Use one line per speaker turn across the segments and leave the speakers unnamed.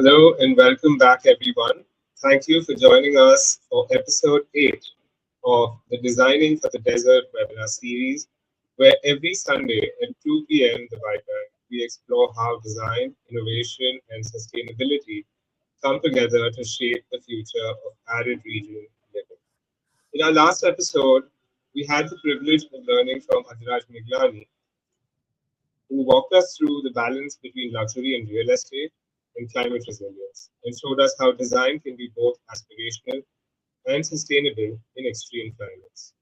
Hello and welcome back, everyone. Thank you for joining us for episode 8 of the Designing for the Desert webinar series, where every Sunday at 2 p.m. the White Band, we explore how design, innovation, and sustainability come together to shape the future of arid region living. In our last episode, we had the privilege of learning from Adhiraj Miglani, who walked us through the balance between luxury and real estate and climate resilience, and showed us how design can be both aspirational and sustainable in extreme climates.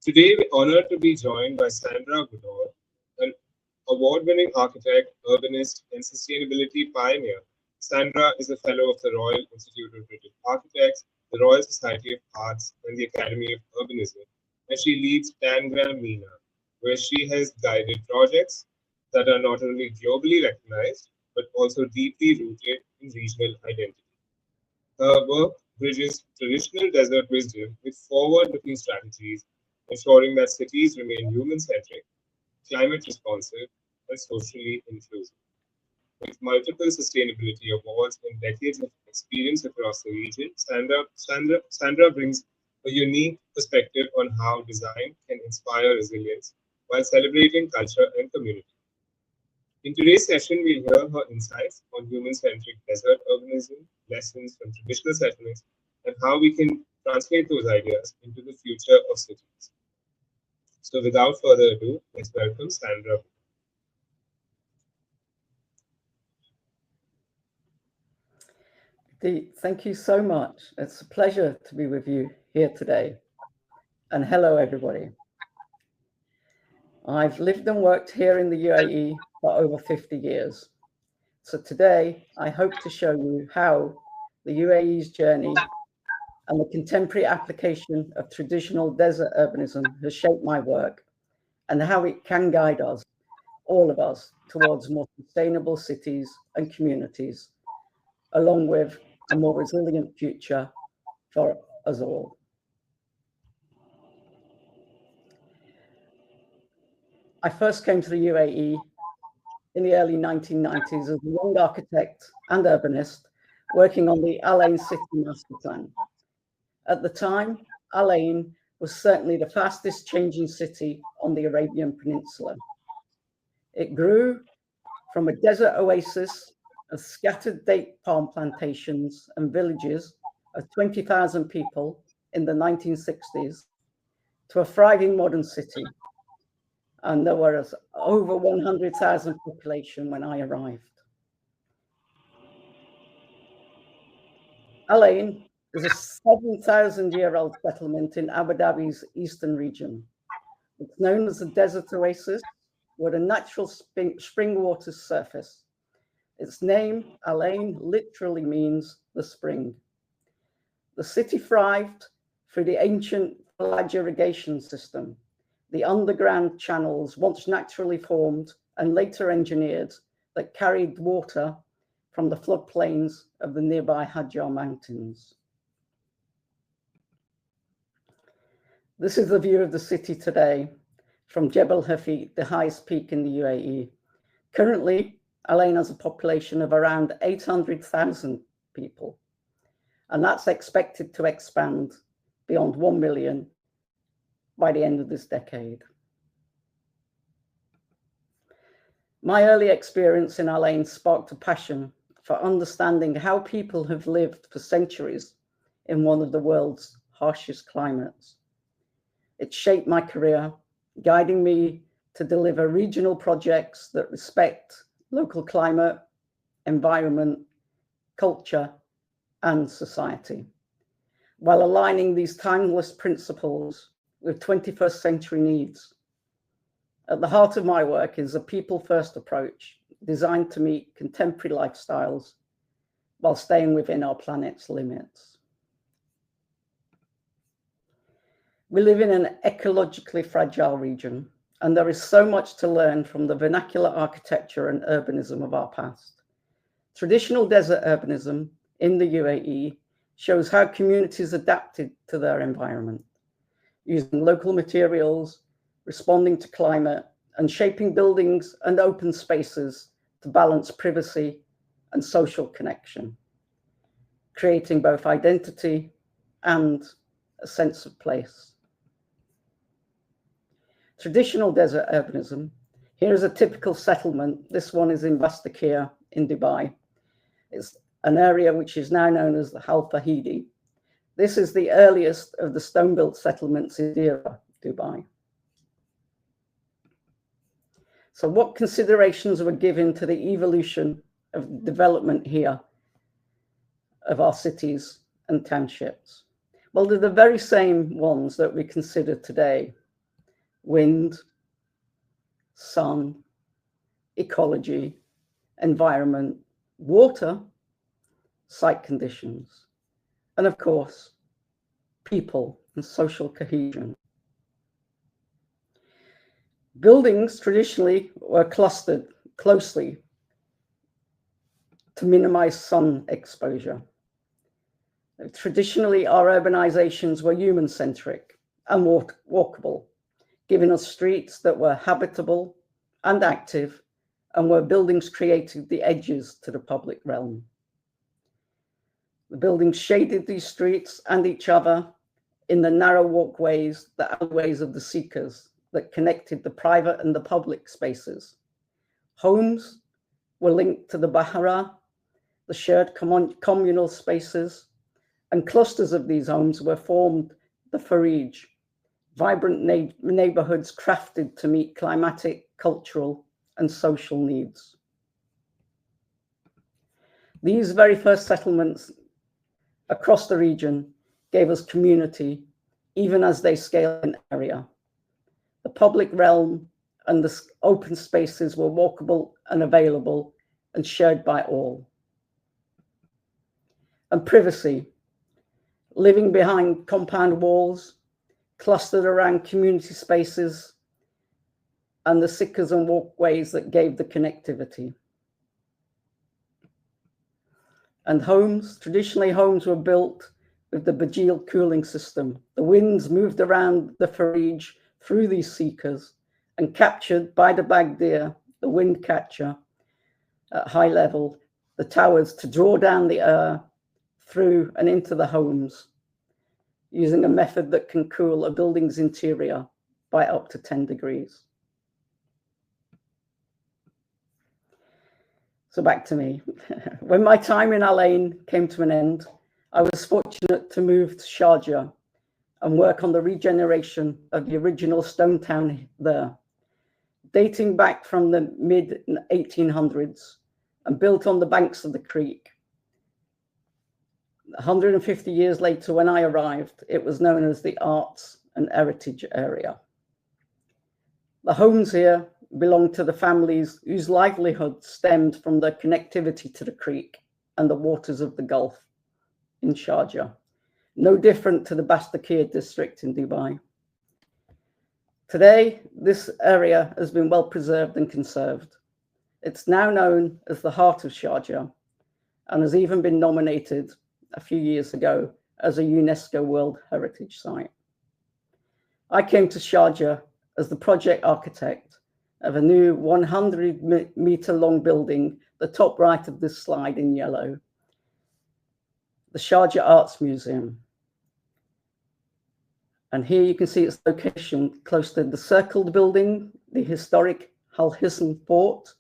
Today, we're honored to be joined by Sandra Woodall, an award-winning architect, urbanist, and sustainability pioneer. Sandra is a fellow of the Royal Institute of British Architects, the Royal Society of Arts, and the Academy of Urbanism, and she leads Tangram MENA, where she has guided projects that are not only globally recognized, but also deeply rooted in regional identity. Her work bridges traditional desert wisdom with forward-looking strategies, ensuring that cities remain human-centric, climate responsive, and socially inclusive. With multiple sustainability awards and decades of experience across the region, Sandra brings a unique perspective on how design can inspire resilience while celebrating culture and community. In today's session, we'll hear her insights on human-centric desert urbanism, lessons from traditional settlements, and how we can translate those ideas into the future of cities. So without further ado, let's welcome Sandra.
Thank you so much. It's a pleasure to be with you here today. And hello, everybody. I've lived and worked here in the UAE for over 50 years. So today, I hope to show you how the UAE's journey and the contemporary application of traditional desert urbanism has shaped my work and how it can guide us, all of us, towards more sustainable cities and communities, along with a more resilient future for us all. I first came to the UAE in the early 1990s as a young architect and urbanist working on the Al Ain City Master Plan. At the time, Al Ain was certainly the fastest changing city on the Arabian Peninsula. It grew from a desert oasis of scattered date palm plantations and villages of 20,000 people in the 1960s to a thriving modern city. And there was over 100,000 population when I arrived. Al Ain is a 7,000-year-old settlement in Abu Dhabi's eastern region. It's known as the Desert Oasis, where the natural spring waters surface. Its name, Al Ain, literally means the spring. The city thrived through the ancient flag irrigation system. The underground channels, once naturally formed and later engineered, that carried water from the floodplains of the nearby Hajar Mountains. This is the view of the city today from Jebel Hafid, the highest peak in the UAE. Currently, Al Ain has a population of around 800,000 people, and that's expected to expand beyond 1 million by the end of this decade. My early experience in Al Ain sparked a passion for understanding how people have lived for centuries in one of the world's harshest climates. It shaped my career, guiding me to deliver regional projects that respect local climate, environment, culture, and society, while aligning these timeless principles with 21st century needs. At the heart of my work is a people-first approach designed to meet contemporary lifestyles while staying within our planet's limits. We live in an ecologically fragile region, and there is so much to learn from the vernacular architecture and urbanism of our past. Traditional desert urbanism in the UAE shows how communities adapted to their environment, using local materials, responding to climate, and shaping buildings and open spaces to balance privacy and social connection, creating both identity and a sense of place. Traditional desert urbanism. Here is a typical settlement. This one is in Bastakir in Dubai. It's an area which is now known as the Al Fahidi. This is the earliest of the stone-built settlements in Dira, Dubai. So what considerations were given to the evolution of development here of our cities and townships? Well, they're the very same ones that we consider today: wind, sun, ecology, environment, water, site conditions, and of course, people and social cohesion. Buildings traditionally were clustered closely to minimize sun exposure. Traditionally, our urbanizations were human-centric and walkable, giving us streets that were habitable and active, and where buildings created the edges to the public realm. The buildings shaded these streets and each other in the narrow walkways, the alleyways of the seekers that connected the private and the public spaces. Homes were linked to the Bahara, the shared communal spaces, and clusters of these homes were formed the Farij, vibrant neighborhoods crafted to meet climatic, cultural, and social needs. These very first settlements across the region gave us community, even as they scaled in area. The public realm and the open spaces were walkable and available and shared by all. And privacy, living behind compound walls, clustered around community spaces, and the sickers and walkways that gave the connectivity. And homes, traditionally homes were built with the Bajil cooling system. The winds moved around the Farij through these seekers and captured by the Bagdir, the wind catcher at high level, the towers to draw down the air through and into the homes, using a method that can cool a building's interior by up to 10 degrees. So back to me. When my time in Al Ain came to an end, I was fortunate to move to Sharjah and work on the regeneration of the original stone town there, dating back from the mid-1800s and built on the banks of the creek. 150 years later, when I arrived, it was known as the Arts and Heritage Area. The homes here belonged to the families whose livelihood stemmed from their connectivity to the creek and the waters of the Gulf in Sharjah, no different to the Bastakir district in Dubai. Today, this area has been well preserved and conserved. It's now known as the heart of Sharjah and has even been nominated a few years ago as a UNESCO World Heritage Site. I came to Sharjah as the project architect of a new 100-meter long building, the top right of this slide in yellow, the Sharjah Arts Museum. And here you can see its location close to the circled building, the historic Al Hisn Fort,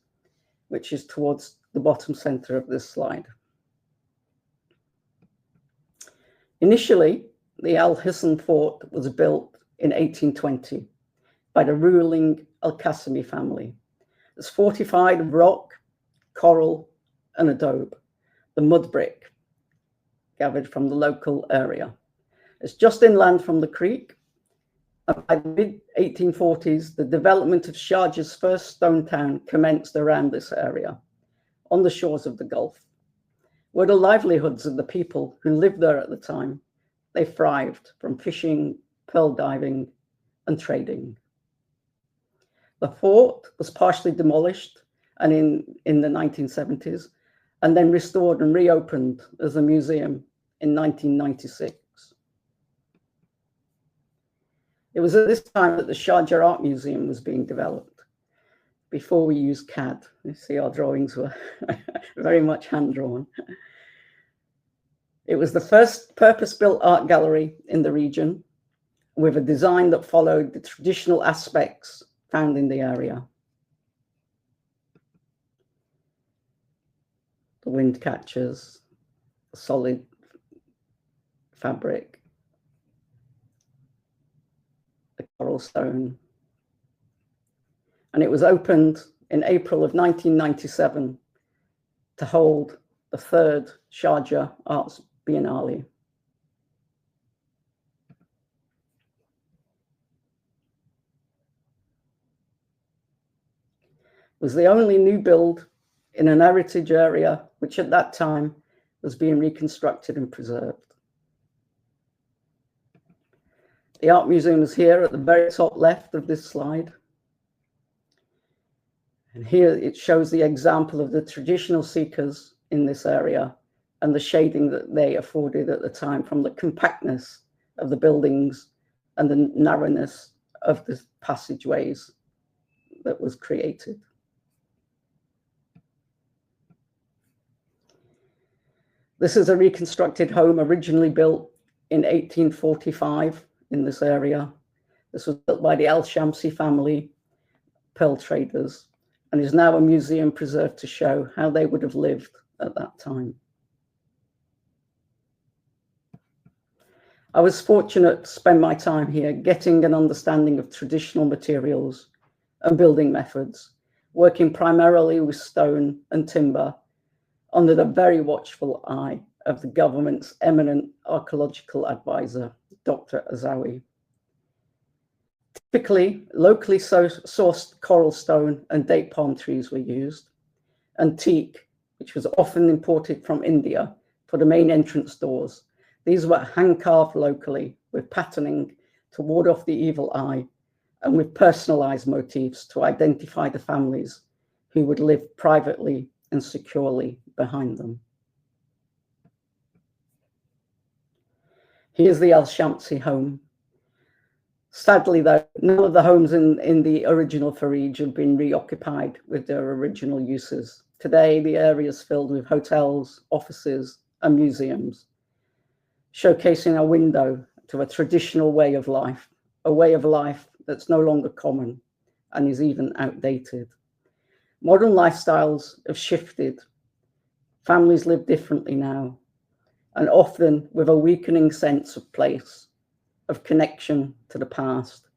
which is towards the bottom center of this slide. Initially, the Al Hisn Fort was built in 1820 by the ruling Al-Qasimi family. It's fortified of rock, coral, and adobe, the mud brick gathered from the local area. It's just inland from the creek. And by the mid-1840s, the development of Sharjah's first stone town commenced around this area, on the shores of the Gulf, where the livelihoods of the people who lived there at the time, they thrived from fishing, pearl diving, and trading. The fort was partially demolished and in the 1970s, and then restored and reopened as a museum in 1996. It was at this time that the Sharjah Art Museum was being developed. before we used CAD. You see, our drawings were very much hand-drawn. It was the first purpose-built art gallery in the region, with a design that followed the traditional aspects found in the area. The wind catchers, solid fabric, the coral stone. And it was opened in April of 1997 to hold the third Sharjah Arts Biennale. It was the only new build in an heritage area, which at that time was being reconstructed and preserved. The art museum is here at the very top left of this slide. And here it shows the example of the traditional seekers in this area and the shading that they afforded at the time, from the compactness of the buildings and the narrowness of the passageways that was created. This is a reconstructed home originally built in 1845 in this area. This was built by the Al-Shamsi family, pearl traders, and is now a museum preserved to show how they would have lived at that time. I was fortunate to spend my time here getting an understanding of traditional materials and building methods, working primarily with stone and timber under the very watchful eye of the government's eminent archaeological advisor, Dr. Azawi. Typically, locally sourced coral stone and date palm trees were used, and teak, which was often imported from India for the main entrance doors. These were hand-carved locally with patterning to ward off the evil eye and with personalized motifs to identify the families who would live privately and securely behind them. Here's the Al-Shamsi home. Sadly, though, none of the homes in the original Farij have been reoccupied with their original uses. Today, the area is filled with hotels, offices, and museums, showcasing a window to a traditional way of life, a way of life that's no longer common and is even outdated. Modern lifestyles have shifted. Families live differently now, and often with a weakening sense of place, of connection to the past,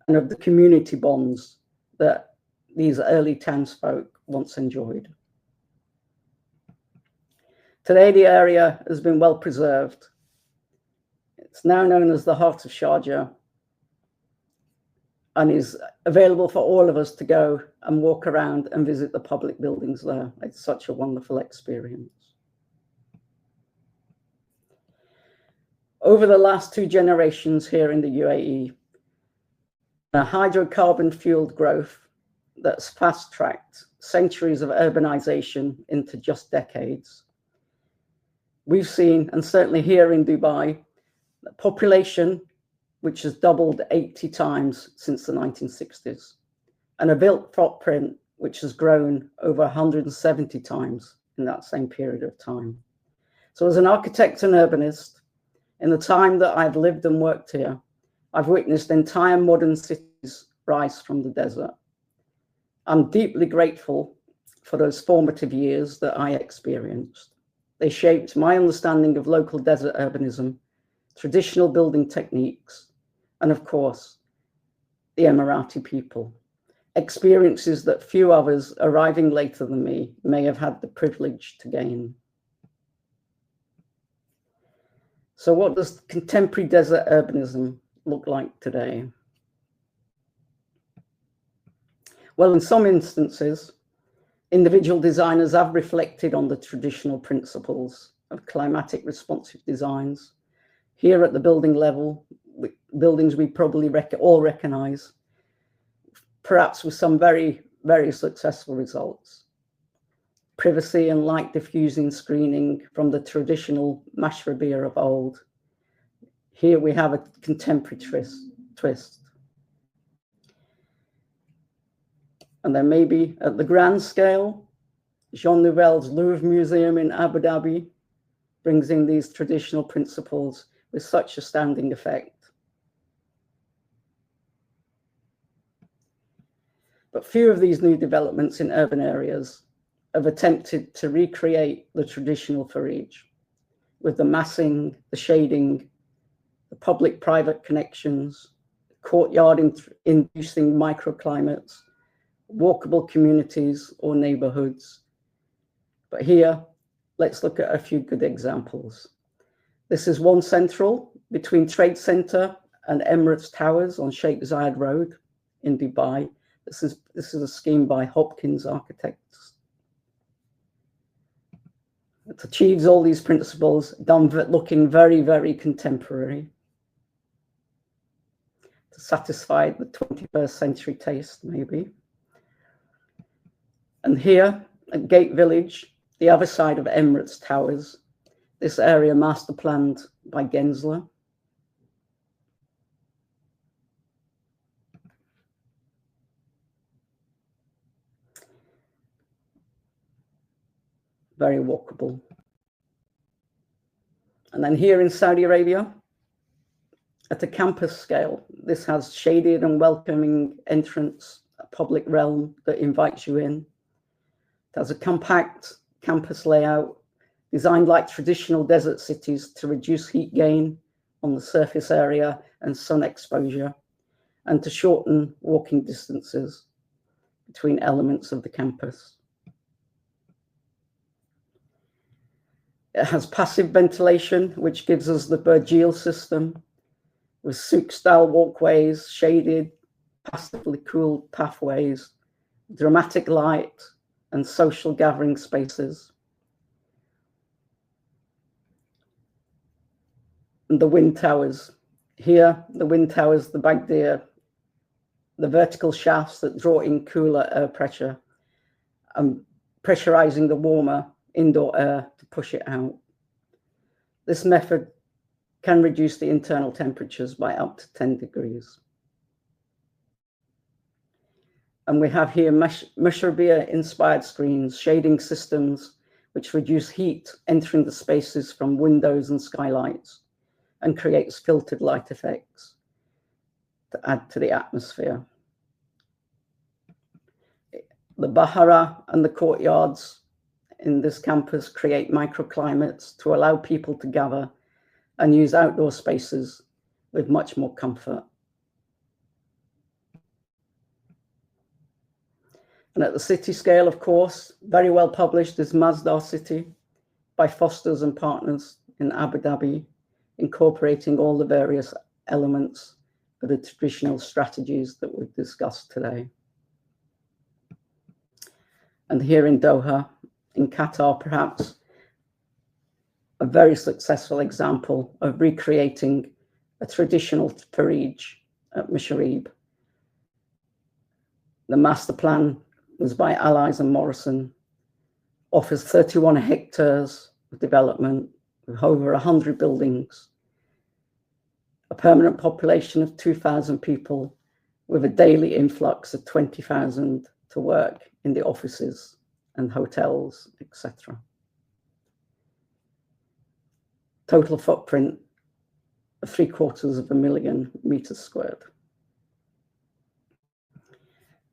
and of the community bonds that these early townsfolk once enjoyed. Today, the area has been well preserved. It's now known as the heart of Sharjah and is available for all of us to go and walk around and visit the public buildings there. It's such a wonderful experience. Over the last 2 generations here in the UAE, a hydrocarbon-fueled growth that's fast-tracked centuries of urbanization into just decades. We've seen, and certainly here in Dubai, the population which has doubled 80 times since the 1960s, and a built footprint which has grown over 170 times in that same period of time. So as an architect and urbanist, in the time that I've lived and worked here, I've witnessed entire modern cities rise from the desert. I'm deeply grateful for those formative years that I experienced. They shaped my understanding of local desert urbanism, traditional building techniques, and of course, the Emirati people. Experiences that few others arriving later than me may have had the privilege to gain. So what does contemporary desert urbanism look like today? Well, in some instances, individual designers have reflected on the traditional principles of climatic responsive designs. Here at the building level, buildings we probably all recognize, perhaps with some very, very successful results. Privacy and light diffusing screening from the traditional mashrabiyah of old. Here we have a contemporary twist. And then maybe at the grand scale, Jean Nouvel's Louvre Museum in Abu Dhabi brings in these traditional principles with such astounding effect. But few of these new developments in urban areas have attempted to recreate the traditional Farid, with the massing, the shading, the public-private connections, courtyard inducing microclimates, walkable communities or neighborhoods. But here, let's look at a few good examples. This is One Central between Trade Center and Emirates Towers on Sheikh Zayed Road in Dubai. This is a scheme by Hopkins Architects. It achieves all these principles, done looking very, very contemporary to satisfy the 21st century taste, maybe. And here at Gate Village, the other side of Emirates Towers, this area master planned by Gensler. Very walkable. And then here in Saudi Arabia, at a campus scale, this has shaded and welcoming entrance, a public realm that invites you in. It has a compact campus layout designed like traditional desert cities to reduce heat gain on the surface area and sun exposure, and to shorten walking distances between elements of the campus. It has passive ventilation, which gives us the Burjeel system, with souk-style walkways, shaded, passively cooled pathways, dramatic light, and social gathering spaces. And the wind towers. Here, the wind towers, the Bagdir, the vertical shafts that draw in cooler air pressure, pressurizing the warmer indoor air to push it out. This method can reduce the internal temperatures by up to 10 degrees. And we have here Mushrabia-inspired screens, shading systems which reduce heat entering the spaces from windows and skylights and creates filtered light effects to add to the atmosphere. The Bahara and the courtyards in this campus create microclimates to allow people to gather and use outdoor spaces with much more comfort. And at the city scale, of course, very well published is Masdar City by Fosters and Partners in Abu Dhabi, incorporating all the various elements of the traditional strategies that we've discussed today. And here in Doha, in Qatar, perhaps a very successful example of recreating a traditional Farid at Mishrib. The master plan was by Allies and Morrison, offers 31 hectares of development with over 100 buildings, a permanent population of 2,000 people with a daily influx of 20,000 to work in the offices and hotels, etc. Total footprint of 750,000 meters squared.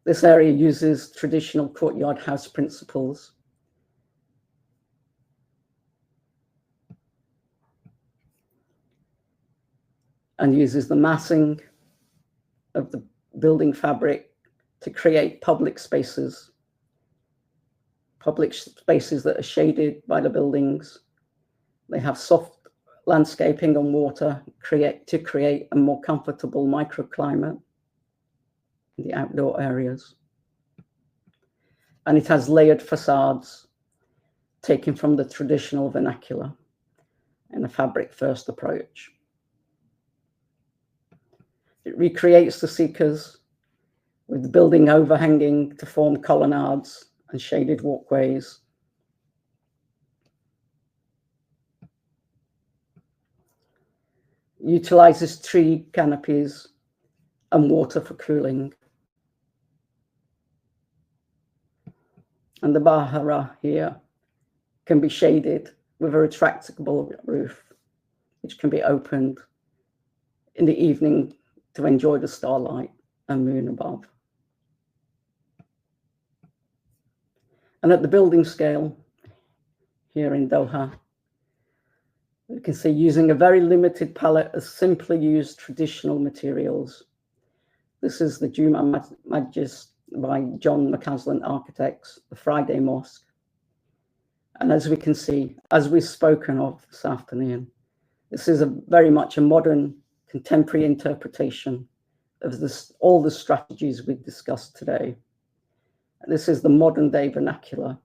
This area uses traditional courtyard house principles. And uses the massing of the building fabric to create public spaces that are shaded by the buildings. They have soft landscaping and water to create a more comfortable microclimate in the outdoor areas. And it has layered facades taken from the traditional vernacular in a fabric-first approach. It recreates the seekers with the building overhanging to form colonnades and shaded walkways. Utilizes tree canopies and water for cooling. And the bahara here can be shaded with a retractable roof, which can be opened in the evening to enjoy the starlight and moon above. And at the building scale, here in Doha, you can see using a very limited palette of simply used traditional materials. This is the Juma Masjid by John McCaslin Architects, the Friday Mosque. And as we can see, as we've spoken of this afternoon, this is very much a modern, contemporary interpretation of all the strategies we've discussed today. This is the modern day vernacular,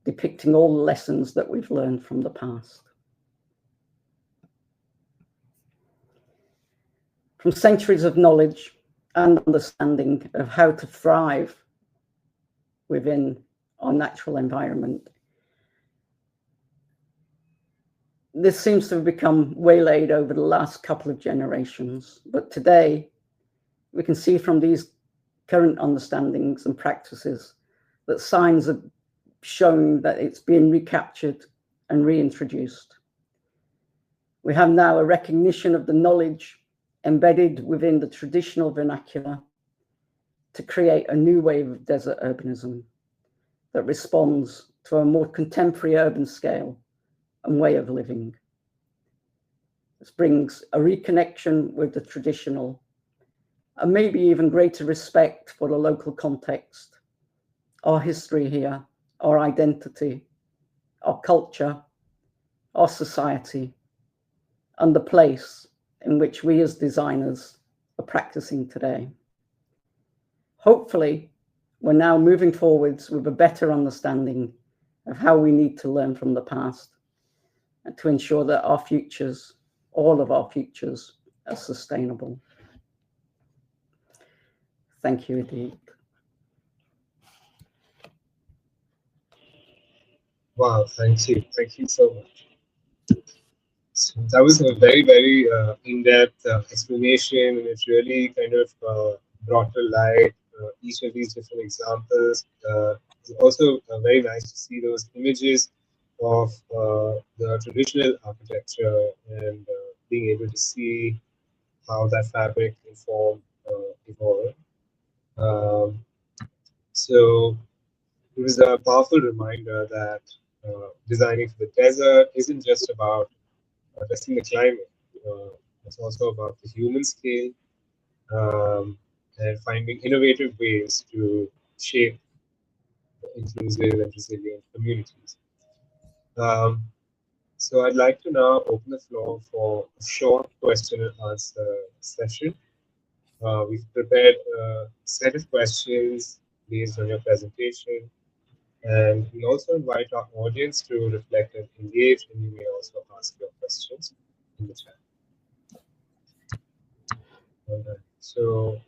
depicting all the lessons that we've learned from the past. From centuries of knowledge and understanding of how to thrive within our natural environment, this seems to have become waylaid over the last couple of generations. But today, we can see from these current understandings and practices that signs have shown that it's being recaptured and reintroduced. We have now a recognition of the knowledge embedded within the traditional vernacular to create a new wave of desert urbanism that responds to a more contemporary urban scale and way of living. This brings a reconnection with the traditional and maybe even greater respect for the local context, our history here, our identity, our culture, our society, and the place in which we as designers are practicing today. Hopefully, we're now moving forwards with a better understanding of how we need to learn from the past and to ensure that our futures, all of our futures, are sustainable. Thank you, Arid.
Wow, thank you. Thank you so much. So that was a very, very in-depth explanation, and it really kind of brought to light each of these different examples. It's also very nice to see those images of the traditional architecture and being able to see how that fabric informed evolved. So it was a powerful reminder that designing for the desert isn't just about addressing the climate. It's also about the human scale and finding innovative ways to shape inclusive and resilient communities. So I'd like to now open the floor for a short question and answer session. We've prepared a set of questions based on your presentation, and we also invite our audience to reflect and engage, and you may also ask your questions in the chat. All right. So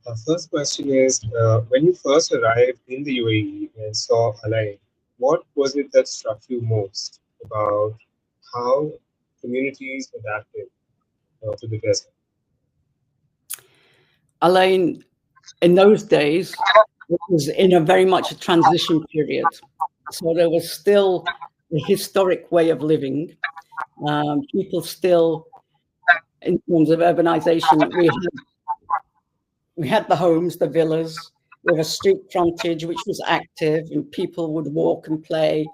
our first question is, when you first arrived in the UAE and saw Al-Ain, what was it that struck you most about how communities adapted to the desert?
Al-Ain, in those days, it was in a very much a transition period. So there was still a historic way of living. People still, in terms of urbanization, we had the homes, the villas, with a street frontage which was active, and people would walk and play,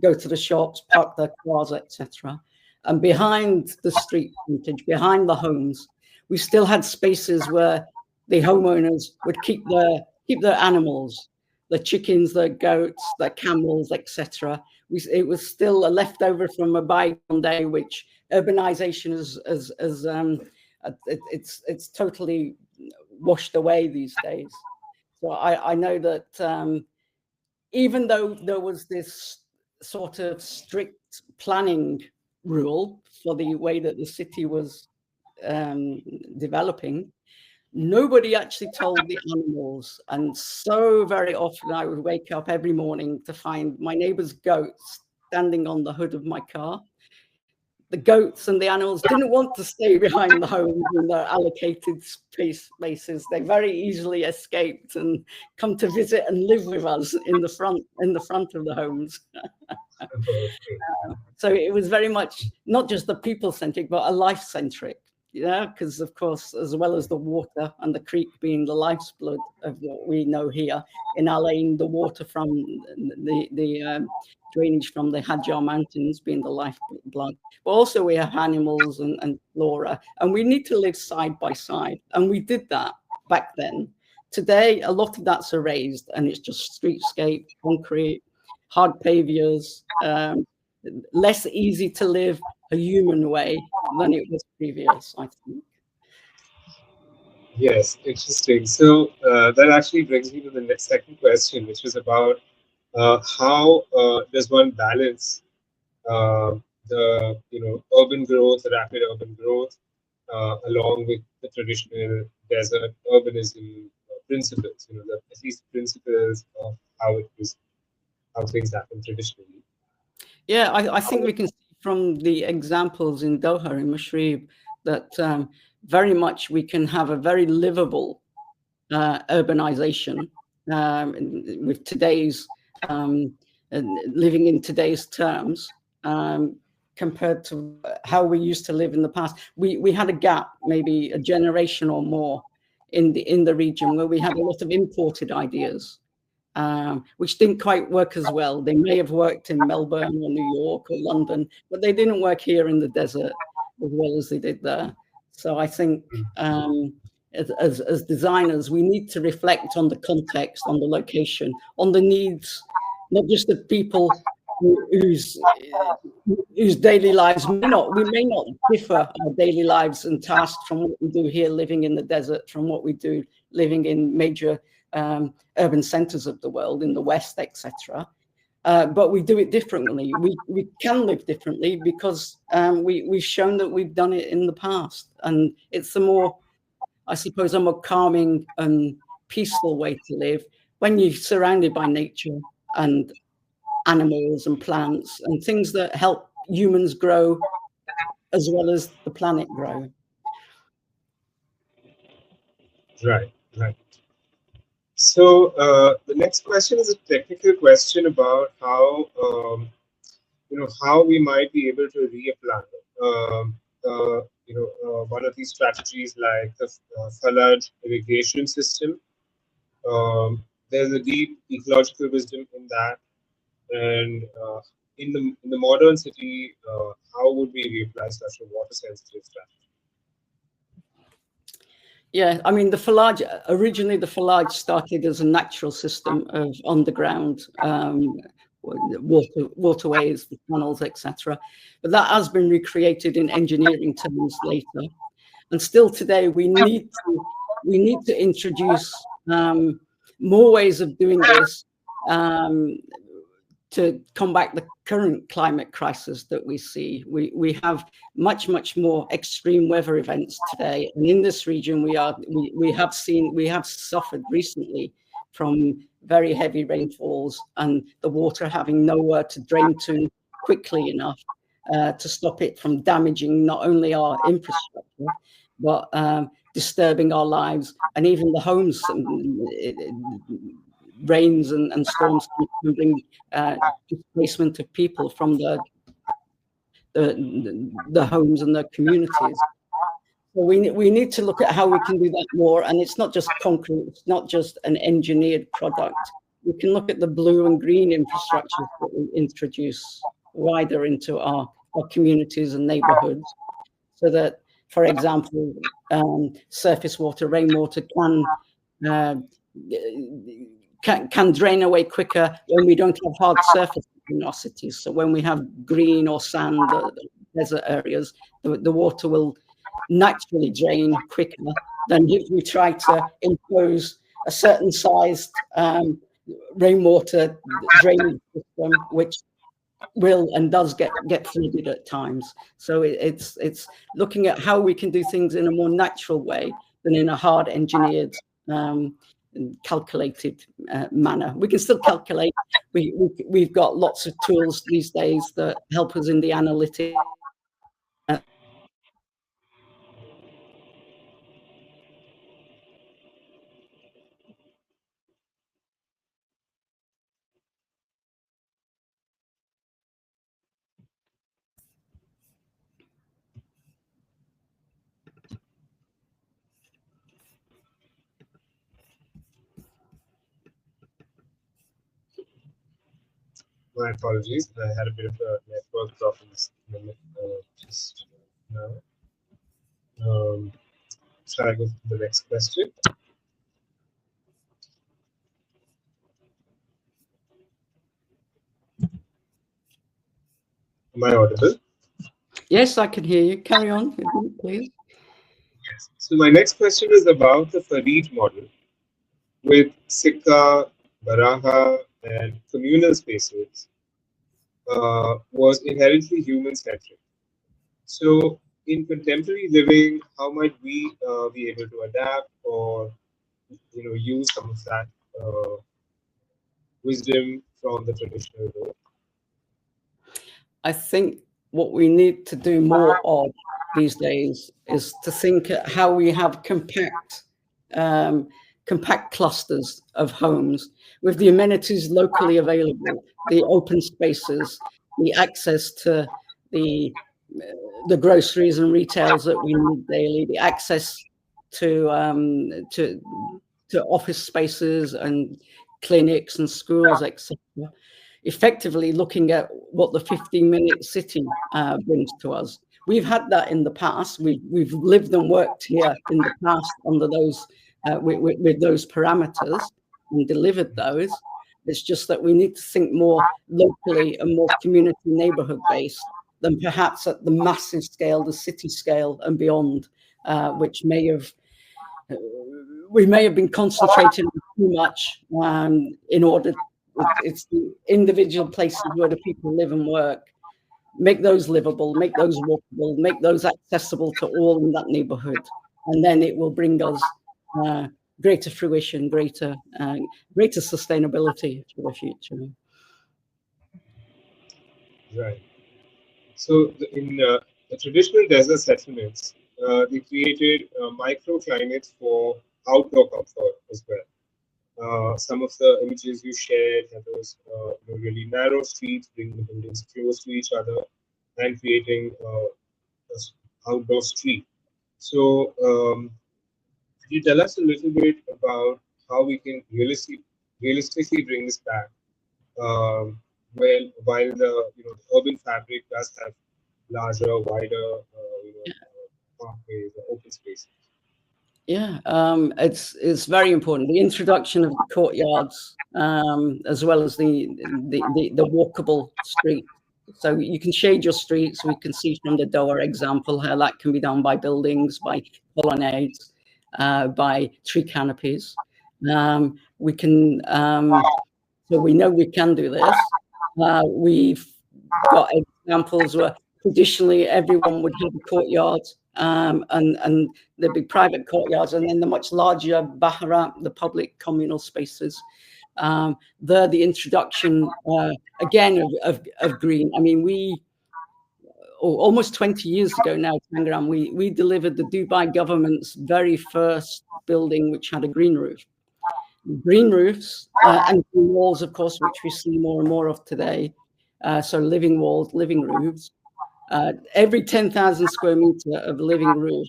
go to the shops, park their cars, etc. And behind the street frontage, behind the homes, we still had spaces where the homeowners would keep their animals, the chickens, the goats, the camels, etc. It was still a leftover from a bygone day, which urbanization it's totally washed away these days. So I know that even though there was this sort of strict planning rule for the way that the city was developing, nobody actually told the animals. And so very often I would wake up every morning to find my neighbor's goats standing on the hood of my car, the goats and the animals didn't want to stay behind the homes in their allocated spaces. They very easily escaped and come to visit and live with us in the front of the homes. So it was very much not just the people-centric, but a life-centric. Yeah, because of course, as well as the water and the creek being the lifeblood of what we know here in Al Ain, the water from the drainage from the Hajar Mountains being the lifeblood, but also we have animals and flora, and we need to live side by side, and we did that back then. Today, a lot of that's erased, and it's just streetscape, concrete, hard pavers, less easy to live a human way than it was previous, I think.
Yes, interesting. So that actually brings me to the next second question, which was about how does one balance uh, the urban growth, the rapid urban growth, along with the traditional desert urbanism principles. At least principles of how things happen traditionally.
Yeah, I think we can see from the examples in Doha and Mashrib that very much we can have a very livable urbanization with today's living in today's terms compared to how we used to live in the past. We had a gap, maybe a generation or more in the region where we had a lot of imported ideas. Which didn't quite work as well. They may have worked in Melbourne or New York or London, but they didn't work here in the desert as well as they did there. So I think as designers, we need to reflect on the context, on the location, on the needs, not just of people whose daily lives we may not differ our daily lives and tasks from what we do here living in the desert, from what we do living in major urban centers of the world in the West, etc. But we do it differently. We can live differently because we've shown that we've done it in the past, and it's a more, I suppose, a more calming and peaceful way to live when you're surrounded by nature and animals and plants and things that help humans grow as well as the planet grow.
Right, right. So the next question is a technical question about how we might be able to reapply one of these strategies like the flood irrigation system. There's a deep ecological wisdom in that, and in the modern city, how would we reapply such a water sensitive strategy?
Yeah, I mean, originally the fallage started as a natural system of underground waterways, the tunnels, etc. But that has been recreated in engineering terms later. And still today, we need to introduce more ways of doing this to combat the current climate crisis that we see. We have much more extreme weather events today, and in this region we have suffered recently from very heavy rainfalls and the water having nowhere to drain to quickly enough to stop it from damaging not only our infrastructure but disturbing our lives, and even the homes. Rains and storms can bring displacement of people from the homes and the communities. So we need to look at how we can do that more. And it's not just concrete, it's not just an engineered product. We can look at the blue and green infrastructure that we introduce wider into our communities and neighborhoods, so that, for example, surface water, rainwater can drain away quicker when we don't have hard surface in our cities. So when we have green or sand, desert areas, the water will naturally drain quicker than if we try to impose a certain sized rainwater drainage system, which will and does get flooded at times. So it's looking at how we can do things in a more natural way than in a hard engineered calculated manner. We can still calculate. We've got lots of tools these days that help us in the analytics
My apologies. I had a bit of a network problem just now. Shall I go to the next question? Am I audible?
Yes, I can hear you. Carry on, please.
Yes. So my next question is about the arid model with Sikka, Baraha, and communal spaces was inherently human-centric. So in contemporary living, how might we be able to adapt or use some of that wisdom from the traditional world?
I think what we need to do more of these days is to think how we have compact clusters of homes with the amenities locally available, the open spaces, the access to the groceries and retails that we need daily, the access to office spaces and clinics and schools, etc. Effectively looking at what the 15-minute city brings to us. We've had that in the past. We've lived and worked here in the past under those with those parameters and delivered those. It's just that we need to think more locally and more community neighborhood based than perhaps at the massive scale, the city scale and beyond, which we may have been concentrating too much in order. It's the individual places where the people live and work. Make those livable, make those walkable, make those accessible to all in that neighborhood. And then it will bring us greater fruition, greater sustainability for the future.
Right. So in the traditional desert settlements, they created microclimates for outdoor comfort as well. Some of the images you shared have those really narrow streets, bringing the buildings close to each other and creating an outdoor street. So could you tell us a little bit about how we can realistically bring this back? While the the urban fabric does have larger, wider pathways or open spaces.
Yeah, it's very important. The introduction of the courtyards, as well as the walkable street. So you can shade your streets. We can see from the Doha example how that can be done by buildings, by colonnades, by tree canopies. We can, so we know we can do this. We've got examples where traditionally everyone would have a courtyard. And there'd be private courtyards, and then the much larger bahara, the public communal spaces. There, the introduction again of green. I mean, almost 20 years ago now, Tangram, we delivered the Dubai government's very first building, which had a green roof. Green roofs and green walls, of course, which we see more and more of today. So living walls, living roofs. Every 10,000 square meter of living roof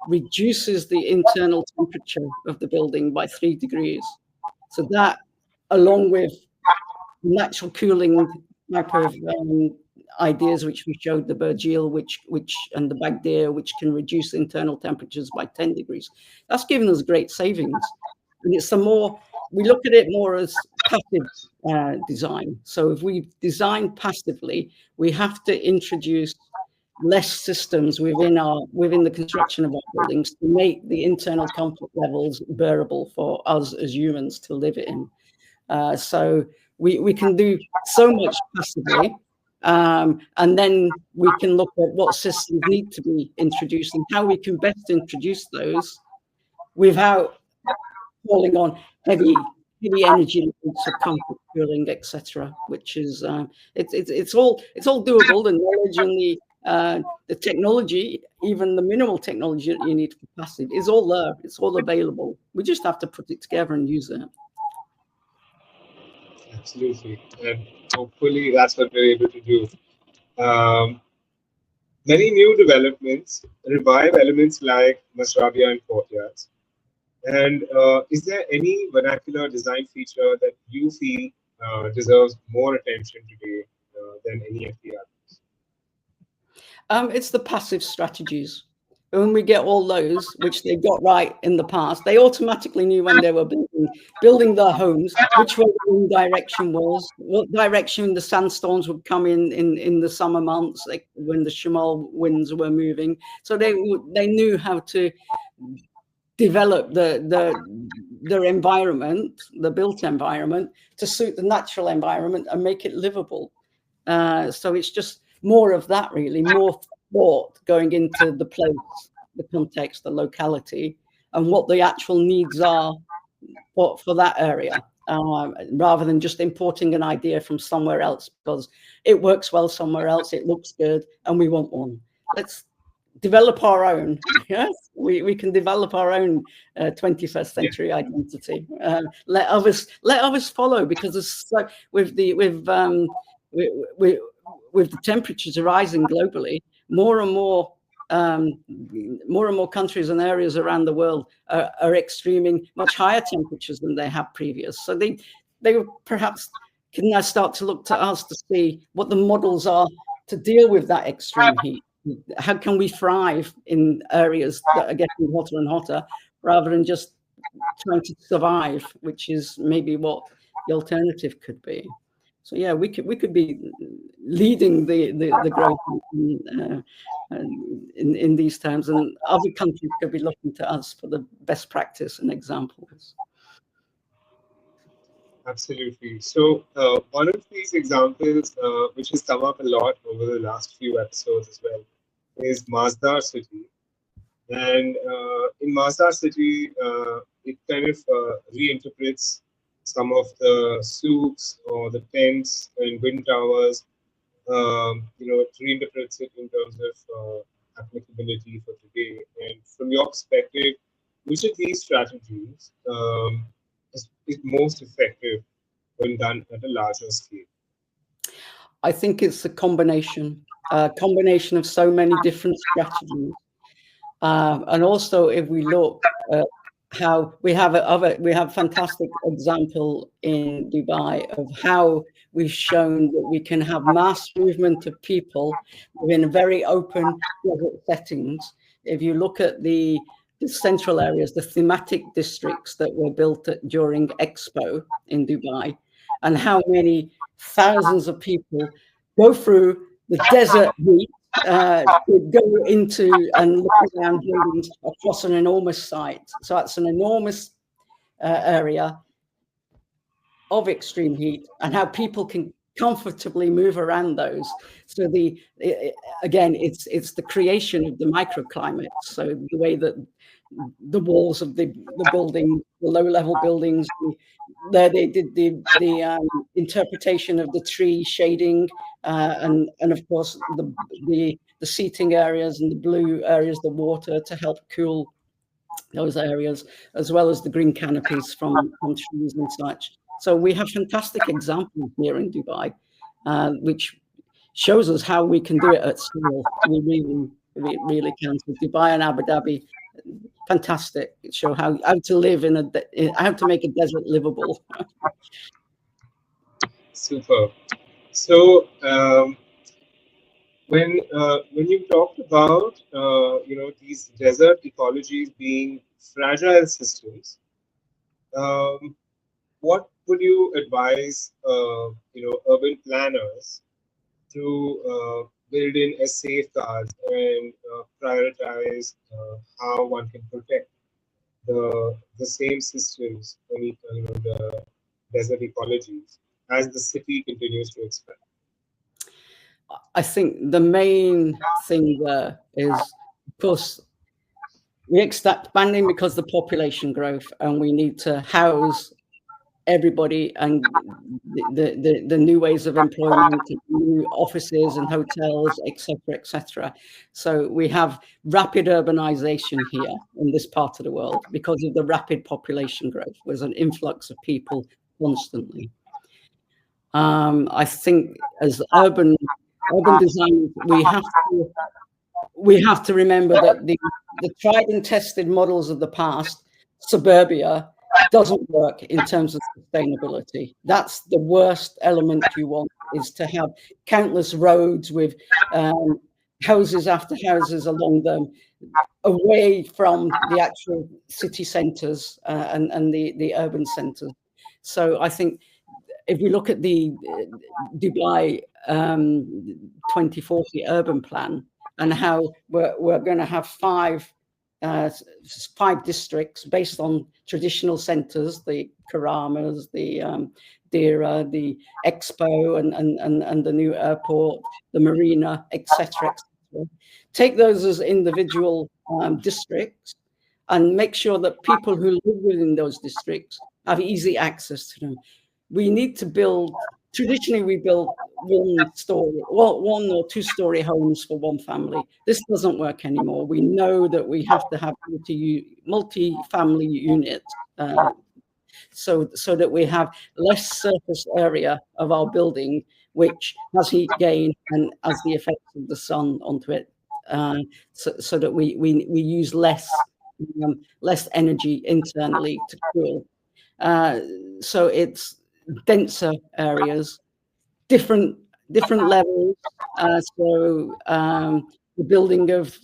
reduces the internal temperature of the building by 3 degrees. So that, along with natural cooling type of ideas, which we showed, the Burjeel, and the Bagdir, which can reduce internal temperatures by 10 degrees, that's given us great savings. And it's we look at it more as passive design. So if we design passively, we have to introduce less systems within the construction of our buildings to make the internal comfort levels bearable for us as humans to live in. So we can do so much passively, and then we can look at what systems need to be introduced and how we can best introduce those without falling on heavy energy for comfort, cooling, etc. Which is it's all doable. The knowledge and the technology, even the minimal technology that you need for passive, is all there. It's all available. We just have to put it together and use it.
Absolutely, and hopefully that's what we're able to do. Many new developments revive elements like mashrabia and courtyards. And is there any vernacular design feature that you feel deserves more attention today than any of the others?
It's the passive strategies. When we get all those, which they got right in the past, they automatically knew when they were building their homes, which way the wind direction was, what direction the sandstorms would come in the summer months, like when the Shimal winds were moving. So they knew how to develop their environment, the built environment, to suit the natural environment and make it livable. So it's just more of that, really, more thought going into the place, the context, the locality, and what the actual needs are for that area, rather than just importing an idea from somewhere else because it works well somewhere else, it looks good, and we want one. Let's develop our own. Yes, we can develop our own 21st century identity. Let others follow, because it's like with the temperatures rising globally, more and more countries and areas around the world are extreming much higher temperatures than they have previous. So they perhaps can now start to look to us to see what the models are to deal with that extreme heat. How can we thrive in areas that are getting hotter and hotter, rather than just trying to survive, which is maybe what the alternative could be. So yeah, we could be leading the growth in these terms, and other countries could be looking to us for the best practice and examples.
Absolutely. So one of these examples, which has come up a lot over the last few episodes as well, is Masdar city. And in Masdar city, it kind of reinterprets some of the souks or the tents and wind towers. It reinterprets it in terms of applicability for today. And from your perspective, which of these strategies is most effective when done at a larger scale?
I think it's a combination of so many different strategies. And also, if we look at how we have fantastic example in Dubai of how we've shown that we can have mass movement of people within very open desert settings. If you look at the central areas, the thematic districts that were built during Expo in Dubai, and how many thousands of people go through the desert heat, go into and look around buildings across an enormous site. So that's an enormous area of extreme heat, and how people can comfortably move around those. So again, it's the creation of the microclimate. So the way that the walls of the building, the low-level buildings, there they did the interpretation of the tree shading, and of course the seating areas and the blue areas, the water to help cool those areas, as well as the green canopies from trees and such. So we have fantastic examples here in Dubai, which shows us how we can do it at scale. We really can. So Dubai and Abu Dhabi, fantastic. It shows how to live how to make a desert livable.
Super. So when you talked about these desert ecologies being fragile systems, what would you advise urban planners to build in as safeguards and prioritize how one can protect the same systems, the desert ecologies, as the city continues to expand?
I think the main thing there is, of course, we're expanding because of the population growth, and we need to house everybody, and the new ways of employment, new offices and hotels, etc. So we have rapid urbanization here in this part of the world because of the rapid population growth. There's an influx of people constantly. I think as urban designers, we have to remember that the tried and tested models of the past, suburbia, doesn't work in terms of sustainability. That's the worst element you want, is to have countless roads with houses after houses along them, away from the actual city centres and the urban centres. So I think if we look at the Dubai 2040 urban plan, and how we're going to have five districts based on traditional centres, the Karamas, the Dira, the Expo, and the new airport, the marina, etc. Take those as individual districts, and make sure that people who live within those districts have easy access to them. We need to build, traditionally we built one or two story homes for one family. This doesn't work anymore. We know that we have to have multi-family units, so that we have less surface area of our building, which has heat gain and has the effects of the sun onto it, so that we use less energy internally to cool. So it's denser areas, different levels. So the building of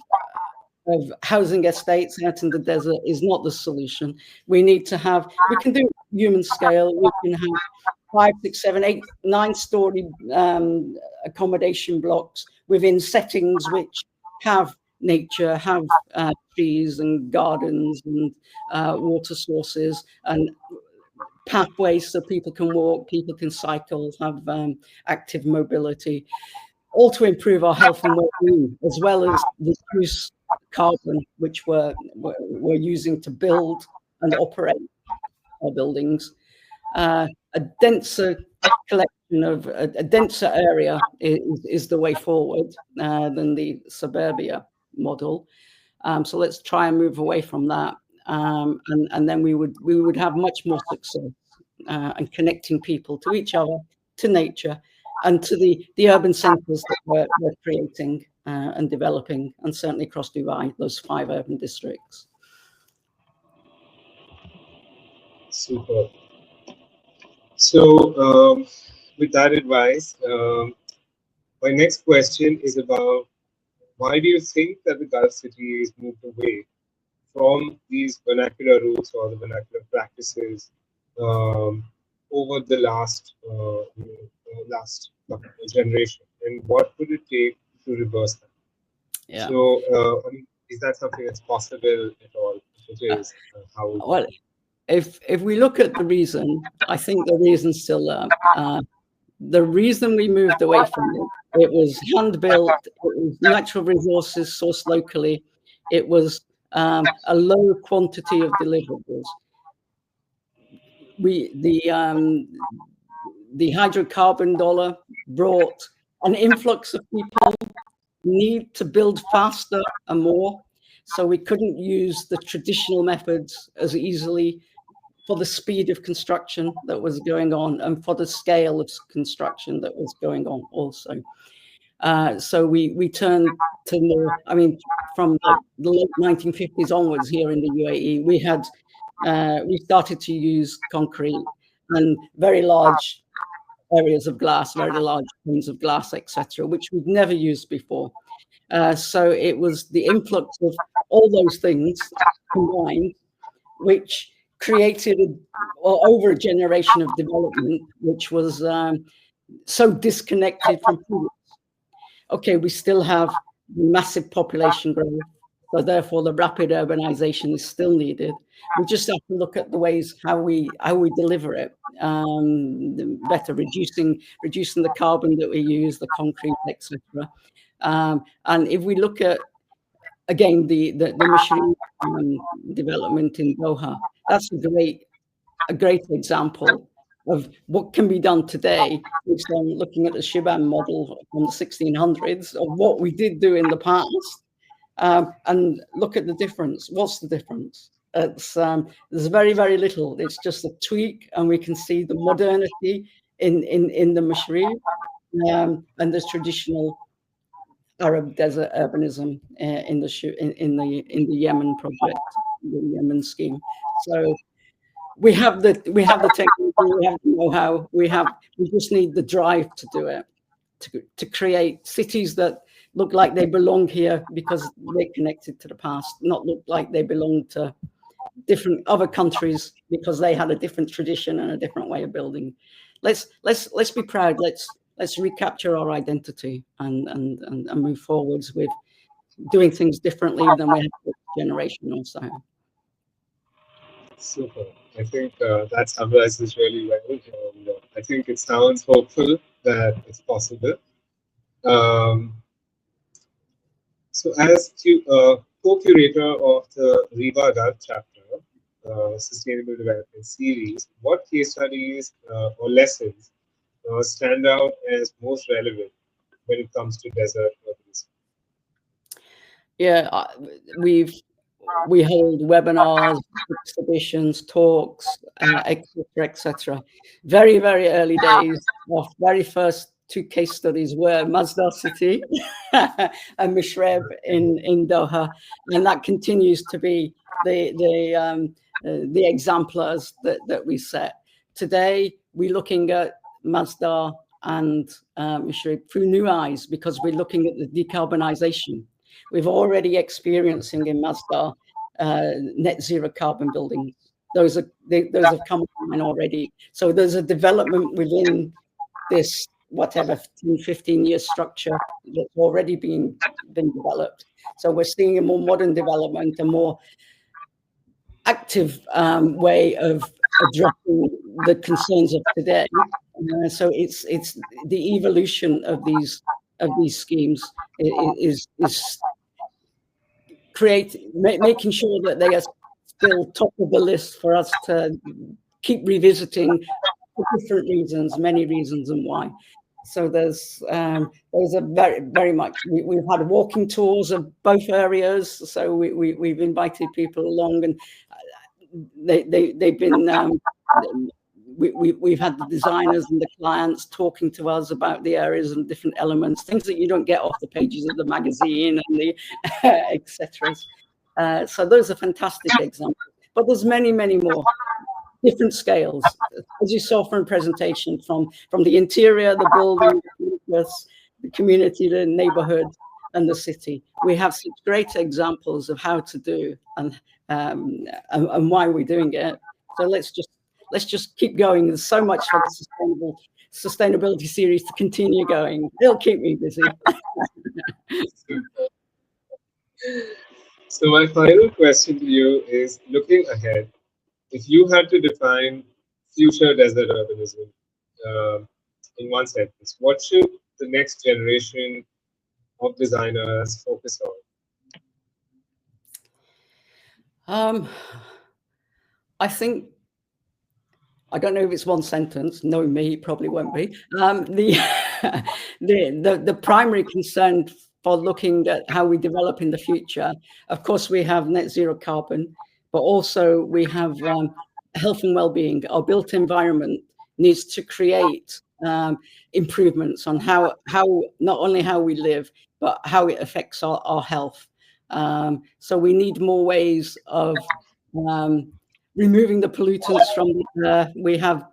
housing estates out in the desert is not the solution. We need to have, we can do human scale. We can have 5, 6, 7, 8, 9-story accommodation blocks within settings which have nature, have trees and gardens and water sources and pathways so people can walk, people can cycle, have active mobility, all to improve our health and well-being, as well as reduce carbon, which we're using to build and operate our buildings. A denser collection of a denser area is the way forward than the suburbia model. So let's try and move away from that, and then we would have much more success in connecting people to each other, to nature, and to the urban centres that we're creating and developing, and certainly across Dubai, those 5 urban districts.
Super. So, with that advice, my next question is about, why do you think that the Gulf cities moved away from these vernacular roots or the vernacular practices over the last generation, and what would it take to reverse that? Yeah. So, I mean, is that something that's possible at all? If it is, how would
well, if we look at the reason, I think the reason's still there. The reason we moved away from it was hand-built, it was natural resources sourced locally, it was a low quantity of deliverables. The hydrocarbon dollar brought an influx of people, need to build faster and more, so we couldn't use the traditional methods as easily for the speed of construction that was going on and for the scale of construction that was going on also. So we turned to more, I mean, from the late 1950s onwards here in the UAE, we started to use concrete and very large areas of glass, very large panes of glass, etc., which we'd never used before. So it was the influx of all those things combined, which created over a generation of development, which was so disconnected from previous. Okay, we still have massive population growth, so therefore the rapid urbanization is still needed. We just have to look at the ways how we deliver it, better, reducing the carbon that we use, the concrete, etc. And if we look at, again, the machinery development in Doha, that's a great example of what can be done today, based on looking at the Shibam model from the 1600s of what we did do in the past, and look at the difference. What's the difference? It's there's very, very little. It's just a tweak, and we can see the modernity in the machinery and the traditional Arab desert urbanism in the Yemen project, the Yemen scheme. So we have the technology, we have the know-how, we just need the drive to do it, to create cities that look like they belong here because they're connected to the past, not look like they belong to different other countries because they had a different tradition and a different way of building. Let's be proud. Let's recapture our identity and move forwards with doing things differently than we have this generation or so.
Super. I think that summarizes really well. And, I think it sounds hopeful that it's possible. Um, so, as co-curator of the Riva Gulf chapter, Sustainable Development Series, what case studies or lessons stand out as most relevant when it comes to desert urbanism?
Yeah, we hold webinars, exhibitions, talks, etc. Very, very early days. Our very first two case studies were Masdar City and Mishreb in Doha, and that continues to be the exemplars that we set. Today, we're looking at Masdar and Mishreb through new eyes because we're looking at the decarbonisation. We've already experiencing in Masdar net zero carbon buildings. Those have come online already. So there's a development within this whatever 15-year structure that's already been developed. So we're seeing a more modern development, a more active way of addressing the concerns of today. So it's the evolution of these schemes is making sure that they are still top of the list for us to keep revisiting for different reasons, many reasons, and why. So there's a very, very much. We've had walking tours of both areas. So we've invited people along, and they've been. We've had the designers and the clients talking to us about the areas and different elements, things that you don't get off the pages of the magazine and the etc. So those are fantastic examples, but there's many, many more different scales, as you saw from the presentation, from the interior, the building, the community, the neighborhood, and the city. We have such great examples of how to do and why we're doing it. So let's just keep going. There's so much for the sustainability series to continue going. It'll keep me busy.
So my final question to you is, looking ahead, if you had to define future desert urbanism in one sentence, what should the next generation of designers focus
on? I think, I don't know if it's one sentence. Knowing me, it probably won't be. The primary concern for looking at how we develop in the future, of course, we have net zero carbon, but also we have health and well-being. Our built environment needs to create improvements on how not only how we live, but how it affects our health. So we need more ways of removing the pollutants from the air. We have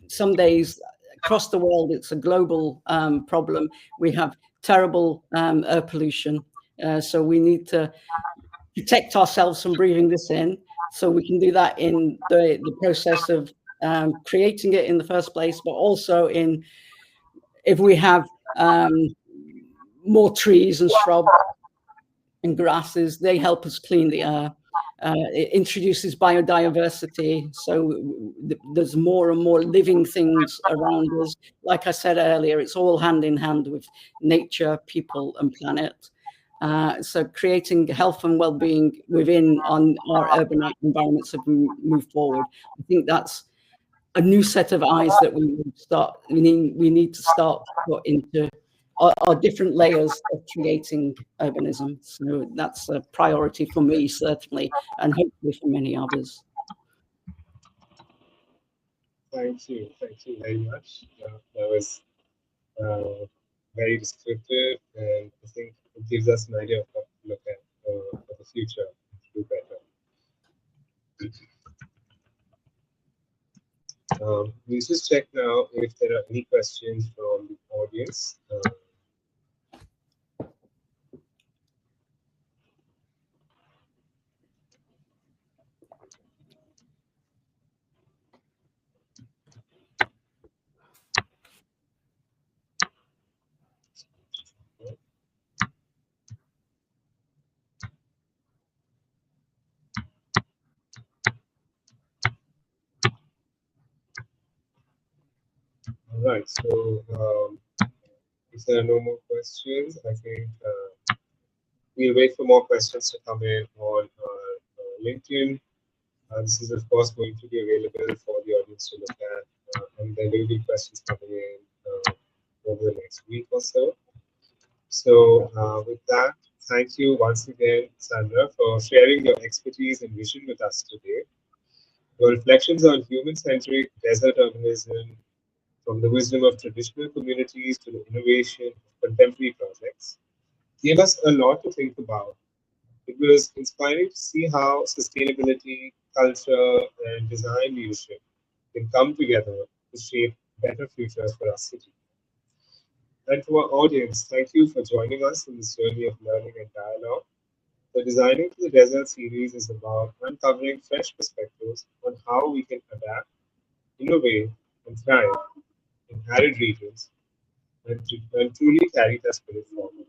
some days across the world, it's a global problem. We have terrible air pollution. So we need to protect ourselves from breathing this in. So we can do that in the process of creating it in the first place, but also if we have more trees and shrubs and grasses, they help us clean the air. It introduces biodiversity, so there's more and more living things around us. Like I said earlier, it's all hand in hand with nature, people, and planet. So creating health and well-being within our urban environments as we move forward. I think that's a new set of eyes that we need to start to put into our different layers of creating urbanism. So that's a priority for me, certainly, and hopefully for many others.
Thank you very much. That was very descriptive, and I think it gives us an idea of what to look at for the future to do better. We'll just check now if there are any questions from the audience. All right, so if there are no more questions, I think we'll wait for more questions to come in on LinkedIn. This is, of course, going to be available for the audience to look at, and there will be questions coming in over the next week or so. So, with that, thank you once again, Sandra, for sharing your expertise and vision with us today. Your reflections on human-centric desert urbanism, from the wisdom of traditional communities to the innovation of contemporary projects, gave us a lot to think about. It was inspiring to see how sustainability, culture, and design leadership can come together to shape better futures for our city. And to our audience, thank you for joining us in this journey of learning and dialogue. The Designing for the Desert series is about uncovering fresh perspectives on how we can adapt, innovate, and thrive in arid regions and truly carry that spirit forward.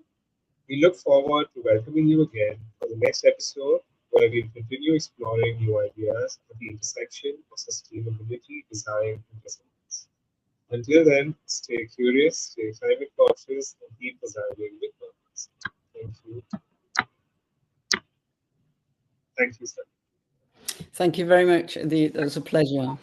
We look forward to welcoming you again for the next episode, where we'll continue exploring new ideas at the intersection of sustainability, design, and resilience. Until then, stay curious, stay climate conscious, and keep designing with purpose. Thank you. Thank you, sir.
Thank you very much. It was a pleasure.